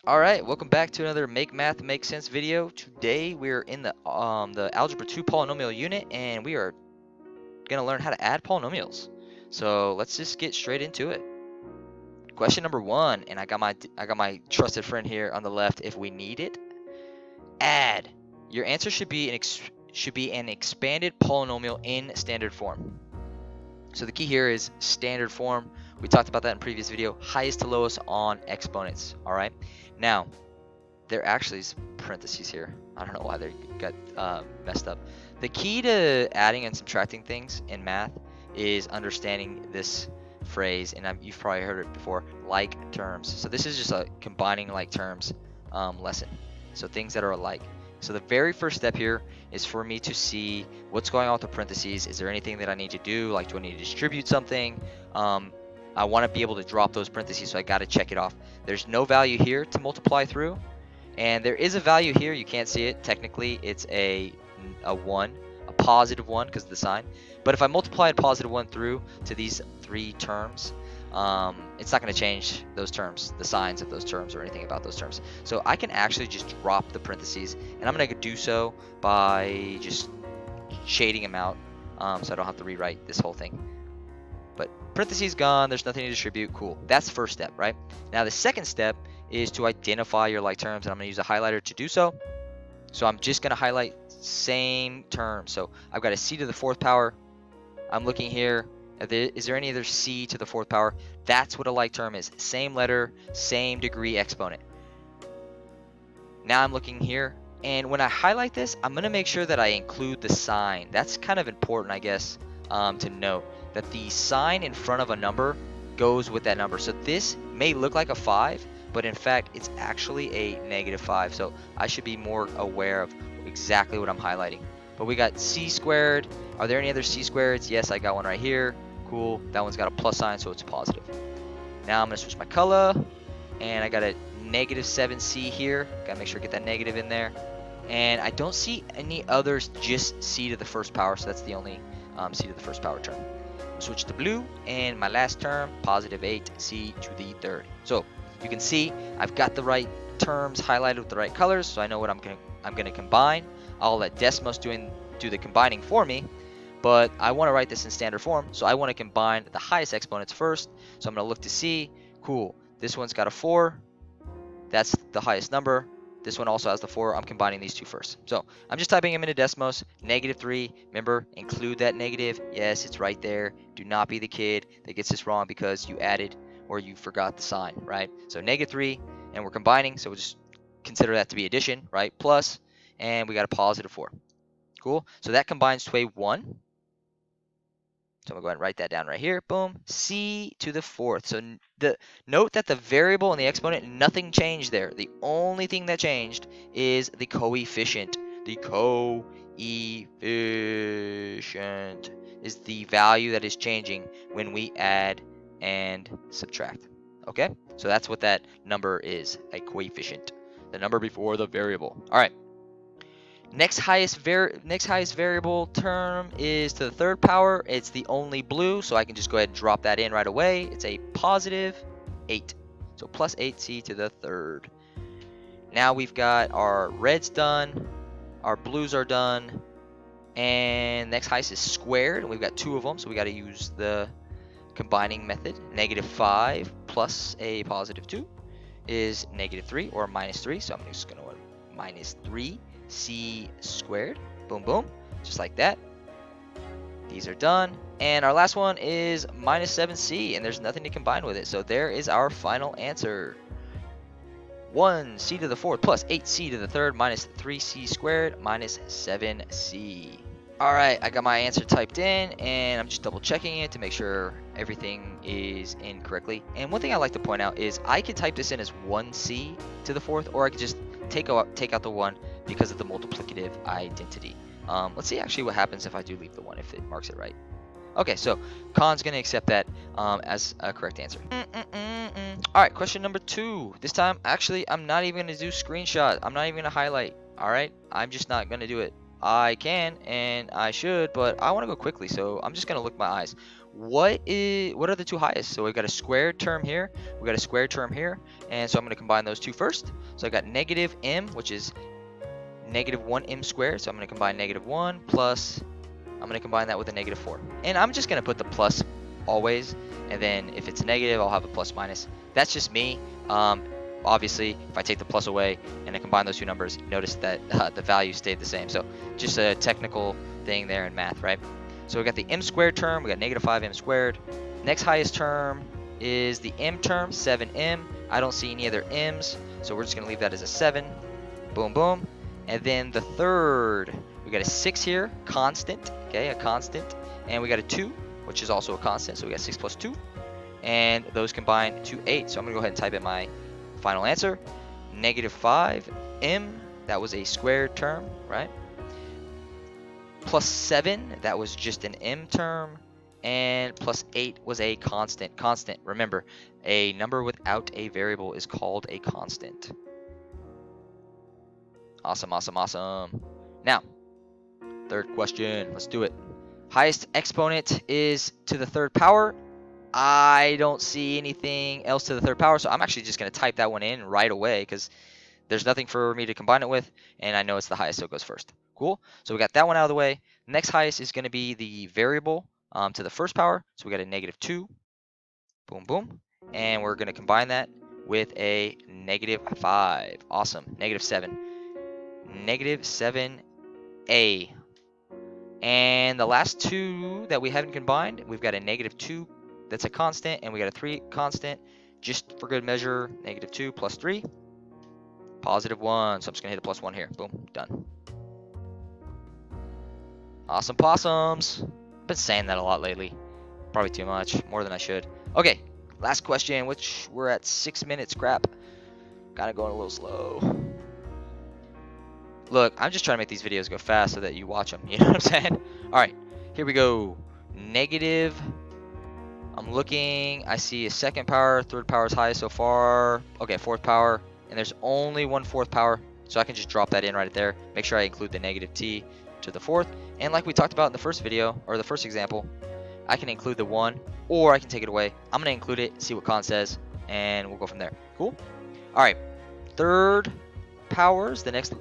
Alright, welcome back to another Make Math Make Sense video. Today we're in the Algebra 2 polynomial unit, and we are going to learn how to add polynomials. So let's just get straight into it. Question number 1, and I got my trusted friend here on the left if we need it. Add. Your answer should be an expanded polynomial in standard form. So the key here is standard form. We talked about that in previous video. Highest to lowest on exponents. All right. Now, there actually is parentheses here. I don't know why they got messed up. The key to adding and subtracting things in math is understanding this phrase, and you've probably heard it before, like terms. So this is just a combining like terms lesson. So things that are alike. So the very first step here is for me to see what's going on with the parentheses. Is there anything that I need to do? Like, do I need to distribute something? I want to be able to drop those parentheses, so I got to check it off. There's no value here to multiply through. And there is a value here. You can't see it. Technically, it's a 1, a positive 1 because of the sign. But if I multiplied positive 1 through to these three terms, it's not going to change those terms, the signs of those terms or anything about those terms. So I can actually just drop the parentheses, and I'm going to do so by just shading them out so I don't have to rewrite this whole thing. But parentheses gone, there's nothing to distribute, cool. That's the first step, right? Now the second step is to identify your like terms, and I'm going to use a highlighter to do so. So I'm just going to highlight same terms. So I've got a c to the 4th power. I'm looking here. Is there any other c to the 4th power? That's what a like term is. Same letter, same degree exponent. Now I'm looking here, and when I highlight this, I'm going to make sure that I include the sign. That's kind of important, I guess, to note that the sign in front of a number goes with that number. So this may look like a 5, but in fact, it's actually a -5. So I should be more aware of exactly what I'm highlighting. But we got c squared. Are there any other c squareds? Yes, I got one right here. Cool. That one's got a plus sign, so it's positive. Now I'm going to switch my color, and I got a -7c here. Got to make sure I get that negative in there. And I don't see any others, just c to the 1st power, so that's the only c to the 1st power term. Switch to blue, and my last term, +8 c to the 3rd. So you can see I've got the right terms highlighted with the right colors, so I know what I'm gonna combine. I'll let Desmos do the combining for me, but I want to write this in standard form, so I want to combine the highest exponents first. So I'm gonna look to see, cool, this one's got a 4, that's the highest number. This one also has the 4. I'm combining these two first. So I'm just typing them into Desmos. -3. Remember, include that negative. Yes, it's right there. Do not be the kid that gets this wrong because you added or you forgot the sign, right? So -3, and we're combining, so we'll just consider that to be addition, right? Plus, and we got a +4. Cool. So that combines to a 1. So I'm going to go ahead and write that down right here. Boom. C to the 4th. So note that the variable and the exponent, nothing changed there. The only thing that changed is the coefficient. The coefficient is the value that is changing when we add and subtract. Okay? So that's what that number is, a coefficient. The number before the variable. All right. Next highest variable term is to the 3rd power. It's the only blue, so I can just go ahead and drop that in right away. It's a +8. So +8c to the 3rd. Now we've got our reds done, our blues are done, and next highest is squared, and we've got 2 of them, so we got to use the combining method. -5 plus a +2 is -3 or -3, so I'm just going to -3 c squared. Boom, boom. Just like that. These are done. And our last one is -7c, and there's nothing to combine with it. So there is our final answer. 1c to the 4th plus 8c to the 3rd minus 3c squared minus 7c. All right, I got my answer typed in, and I'm just double checking it to make sure everything is in correctly. And one thing I like to point out is I could type this in as 1c to the 4th, or I could just take out the 1 because of the multiplicative identity. Let's see actually what happens if I do leave the 1, if it marks it right. Okay, so Khan's going to accept that as a correct answer. All right, question number 2. This time, actually, I'm not even going to do screenshot. I'm not even going to highlight. All right, I'm just not going to do it. I can and I should, but I want to go quickly, so I'm just gonna look my eyes. What are the two highest? So we've got a squared term here, we got a squared term here, and so I'm gonna combine those two first. So I got negative m, which is negative 1m squared. So I'm gonna combine negative 1 plus, I'm gonna combine that with a negative 4. And I'm just gonna put the plus always, and then if it's negative, I'll have a plus minus. That's just me. Obviously, if I take the plus away and I combine those two numbers, notice that the value stayed the same. So just a technical thing there in math, right? So we got the m squared term, we got negative 5m squared. Next highest term is the m term, 7m. I don't see any other m's, so we're just gonna leave that as a 7. Boom, boom. And then the third, we got a 6 here, constant, okay, a constant. And we got a 2, which is also a constant, so we got 6 plus 2. And those combine to 8. So I'm going to go ahead and type in my final answer. Negative 5m, that was a squared term, right? Plus 7, that was just an m term. And plus 8 was a constant. Constant, remember, a number without a variable is called a constant. Awesome, awesome, awesome. Now, third question, let's do it. Highest exponent is to the third power. I don't see anything else to the third power, so I'm actually just going to type that one in right away because there's nothing for me to combine it with, and I know it's the highest, so it goes first. Cool. So we got that one out of the way. Next highest is going to be the variable to the first power. So we got a negative 2. Boom, boom. And we're going to combine that with a negative 5. Awesome. Negative 7. Negative 7a. And the last two that we haven't combined, we've got a negative 2 that's a constant, and we got a 3 constant. Just for good measure, negative 2 plus 3, positive 1. So I'm just going to hit a plus 1 here. Boom, done. Awesome possums. I've been saying that a lot lately. Probably too much, more than I should. Okay, last question, which we're at 6 minutes, crap. Kind of going a little slow. Look, I'm just trying to make these videos go fast so that you watch them. You know what I'm saying? All right, here we go. Negative. I'm looking. I see a second power. Third power is high so far. Okay, fourth power. And there's only one fourth power. So I can just drop that in right there. Make sure I include the negative t to the fourth. And like we talked about in the first video, or the first example, I can include the 1, or I can take it away. I'm going to include it, see what Con says, and we'll go from there. Cool? All right. Third powers, the next,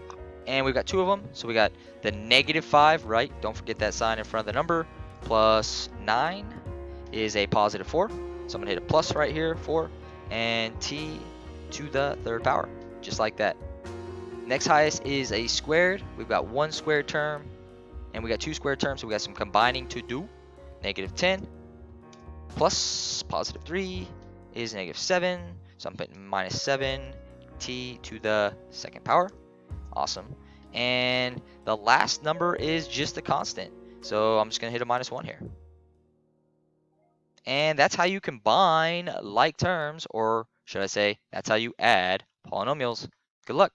and we've got 2 of them. So we got the negative 5, right? Don't forget that sign in front of the number, plus 9 is a positive 4. So I'm going to hit a plus right here, 4, and t to the third power, just like that. Next highest is a squared. We've got 1 squared term, and we got 2 squared terms, so we got some combining to do. Negative 10 plus positive 3 is negative 7. So I'm putting minus 7 t to the second power. Awesome. And the last number is just a constant. So I'm just going to hit a minus 1 here. And that's how you combine like terms, or should I say, that's how you add polynomials. Good luck.